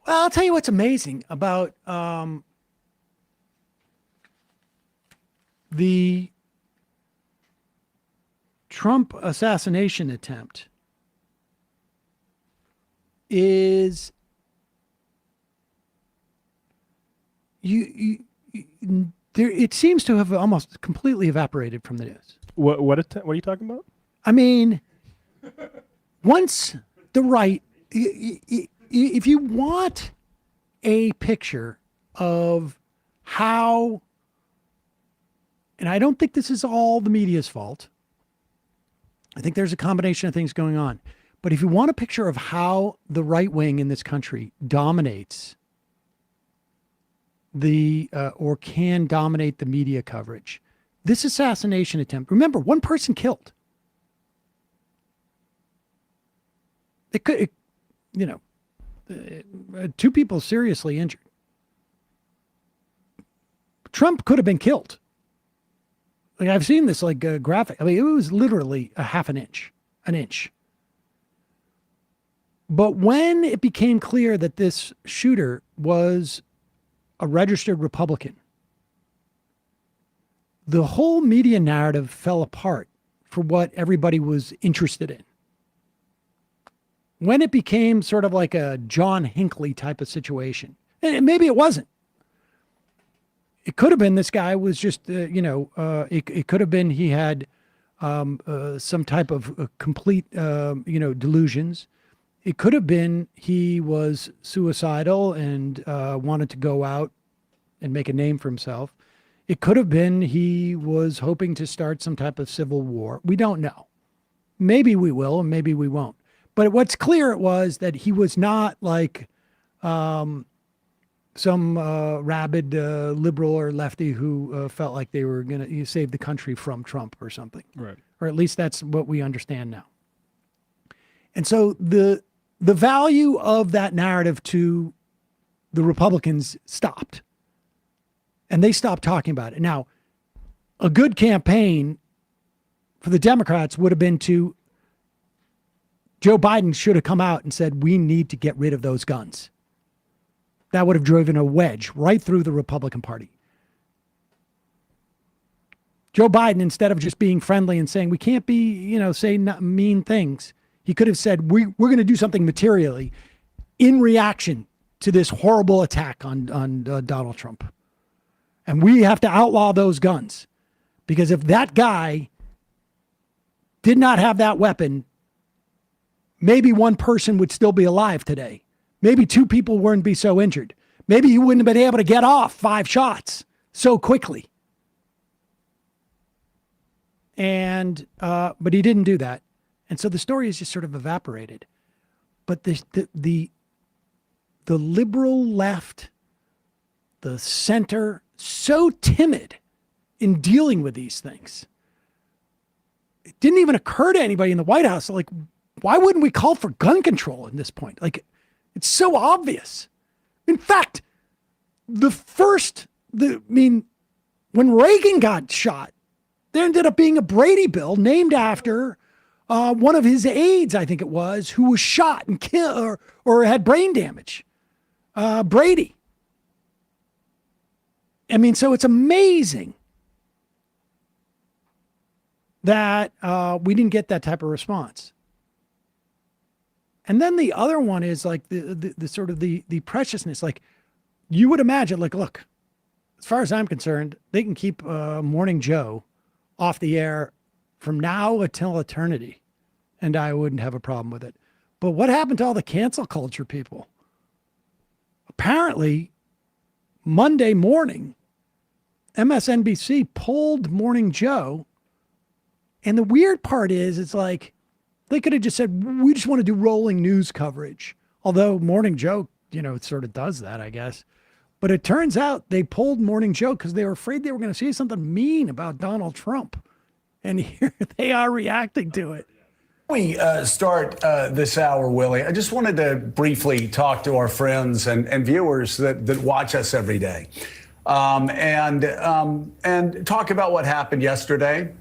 Well, I'll tell you what's amazing about the Trump assassination attempt is there. It seems to have almost completely evaporated from the news. What are you talking about? I mean, once the right, if you want a picture of how, and I don't think this is all the media's fault. I think there's a combination of things going on. But if you want a picture of how the right wing in this country dominates or can dominate the media coverage, this assassination attempt, remember, one person killed. Two people seriously injured. Trump could have been killed. Like, I've seen this graphic. I mean, it was literally a half an inch. But when it became clear that this shooter was a registered Republican, the whole media narrative fell apart for what everybody was interested in. When it became sort of like a John Hinckley type of situation, and maybe it wasn't. It could have been this guy was just, it could have been he had some type of complete, delusions. It could have been he was suicidal and wanted to go out and make a name for himself. It could have been he was hoping to start some type of civil war. We don't know. Maybe we will, and maybe we won't. But what's clear was that he was not like some rabid liberal or lefty who felt like they were going to save the country from Trump or something. Right. Or at least that's what we understand now. And so the value of that narrative to the Republicans stopped. And they stopped talking about it. Now, a good campaign for the Democrats would have been to Joe Biden should have come out and said, we need to get rid of those guns. That would have driven a wedge right through the Republican Party. Joe Biden, instead of just being friendly and saying, we can't be, say mean things, he could have said, we're going to do something materially in reaction to this horrible attack on Donald Trump. And we have to outlaw those guns. Because if that guy did not have that weapon, maybe one person would still be alive today. Maybe two people wouldn't be so injured. Maybe he wouldn't have been able to get off 5 shots so quickly. And, but he didn't do that. And so the story is just sort of evaporated. But the liberal left, the center, so timid in dealing with these things. It didn't even occur to anybody in the White House. Like, why wouldn't we call for gun control at this point? Like, it's so obvious. In fact, when Reagan got shot, there ended up being a Brady bill named after one of his aides, I think it was, who was shot and killed or had brain damage. Brady. I mean, so it's amazing that we didn't get that type of response. And then the other one is like the sort of the preciousness. Like, you would imagine, like, look, as far as I'm concerned, they can keep Morning Joe off the air from now until eternity, and I wouldn't have a problem with it. But what happened to all the cancel culture people? Apparently, Monday morning, MSNBC pulled Morning Joe. And the weird part is, it's like, they could have just said, we just want to do rolling news coverage. Although Morning Joe, sort of does that, I guess. But it turns out they pulled Morning Joe because they were afraid they were going to say something mean about Donald Trump. And here they are reacting to it. We start this hour, Willie. I just wanted to briefly talk to our friends and viewers that watch us every day. And talk about what happened yesterday.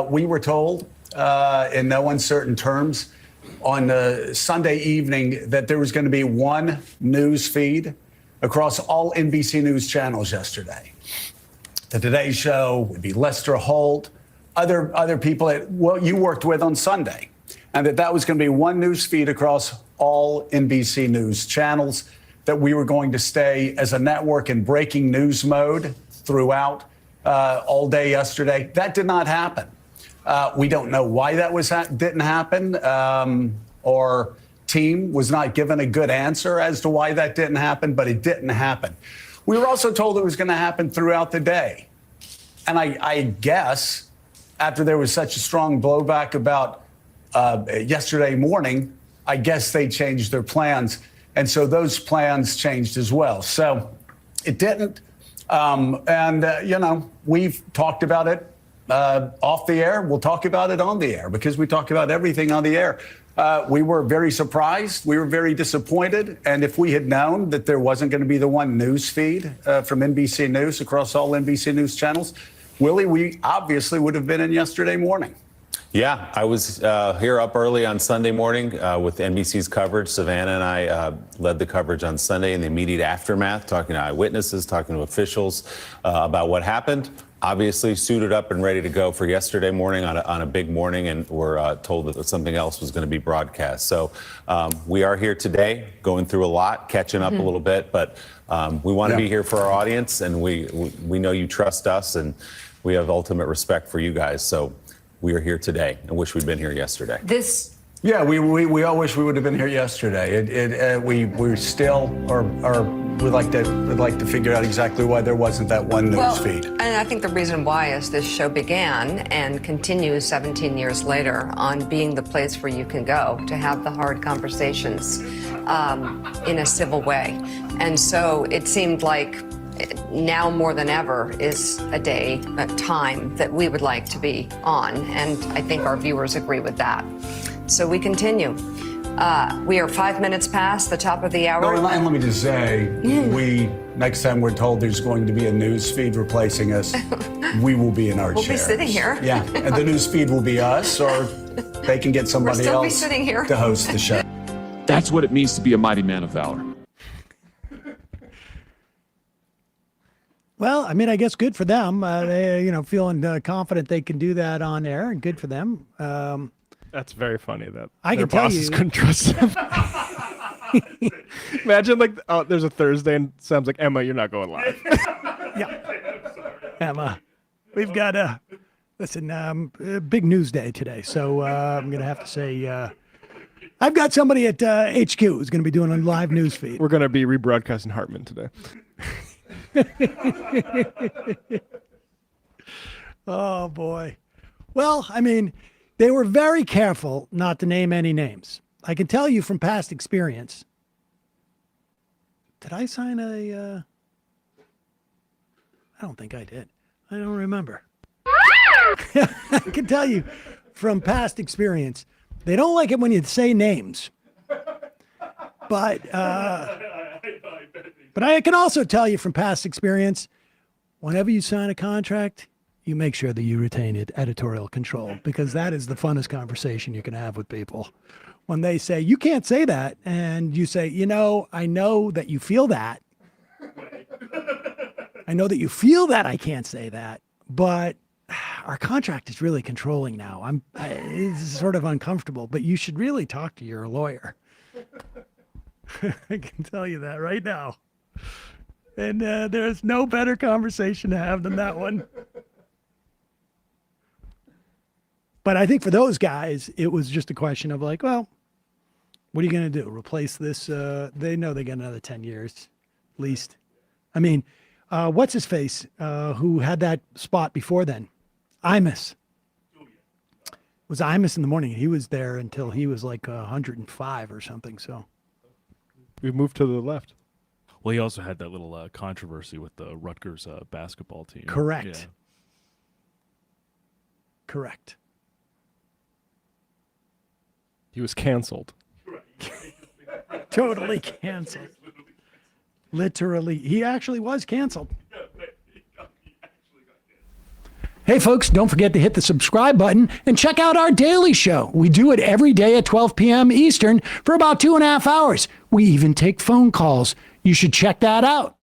We were told in no uncertain terms Sunday evening that there was going to be one news feed across all NBC News channels yesterday. The Today Show would be Lester Holt, other people that you worked with on Sunday, and that was going to be one news feed across all NBC News channels, that we were going to stay as a network in breaking news mode throughout all day yesterday. That did not happen. We don't know why that didn't happen, or team was not given a good answer as to why that didn't happen, but it didn't happen. We were also told it was going to happen throughout the day. And I guess after there was such a strong blowback about yesterday morning, I guess they changed their plans. And so those plans changed as well. So it didn't. We've talked about it off the air. We'll talk about it on the air because we talk about everything on the air. We were very surprised. We were very disappointed. And if we had known that there wasn't going to be the one news feed from NBC News across all NBC News channels, Willie, we obviously would have been in yesterday morning. Yeah, I was here up early on Sunday morning with NBC's coverage. Savannah and I led the coverage on Sunday in the immediate aftermath, talking to eyewitnesses, talking to officials about what happened. Obviously suited up and ready to go for yesterday morning on a big morning, and we're told that something else was going to be broadcast. So we are here today, going through a lot, catching up a little bit, but we want to be here for our audience, and we know you trust us, and we have ultimate respect for you guys. So we are here today. I wish we'd been here yesterday. Yeah, we all wish we would have been here yesterday. We still would like to figure out exactly why there wasn't that one news feed. And I think the reason why is this show began and continues 17 years later on being the place where you can go to have the hard conversations in a civil way. And so it seemed like now more than ever is a time that we would like to be on. And I think our viewers agree with that. So we continue. We are 5 minutes past the top of the hour. No, and let me just say, next time we're told there's going to be a news feed replacing us, we will be in our chairs. We'll be sitting here. Yeah, and the news feed will be us, or they can get somebody We'll else be sitting here to host the show. That's what it means to be a mighty man of valor. Well, I mean, I guess good for them. They, feeling confident they can do that on air, and good for them. That's very funny that I their can tell bosses you- couldn't trust them. Imagine there's a Thursday and Sam's like, Emma, you're not going live. Emma, we've got a big news day today, so I'm gonna have to say I've got somebody at HQ who's gonna be doing a live news feed. We're going to be rebroadcasting Hartman today. Oh boy. Well, I mean, they were very careful not to name any names. I can tell you from past experience. Did I sign I don't think I did. I don't remember. I can tell you from past experience, they don't like it when you say names. But I can also tell you from past experience, whenever you sign a contract, you make sure that you retain editorial control, because that is the funnest conversation you can have with people. When they say, you can't say that, and you say, I know that you feel that. I know that you feel that I can't say that, but our contract is really controlling now. It's sort of uncomfortable, but you should really talk to your lawyer. I can tell you that right now. And there's no better conversation to have than that one. But I think for those guys, it was just a question of like, well, what are you going to do? Replace this? They know they got another 10 years, at least. I mean, what's his face? Who had that spot before then? Imus. It was Imus in the morning. He was there until he was like 105 or something. So We've moved to the left. Well, he also had that little controversy with the Rutgers basketball team. correct. Yeah. Correct. He was canceled. Totally canceled. Literally. He actually was canceled. Hey, folks, don't forget to hit the subscribe button and check out our daily show. We do it every day at 12 p.m. Eastern for about 2.5 hours. We even take phone calls. You should check that out.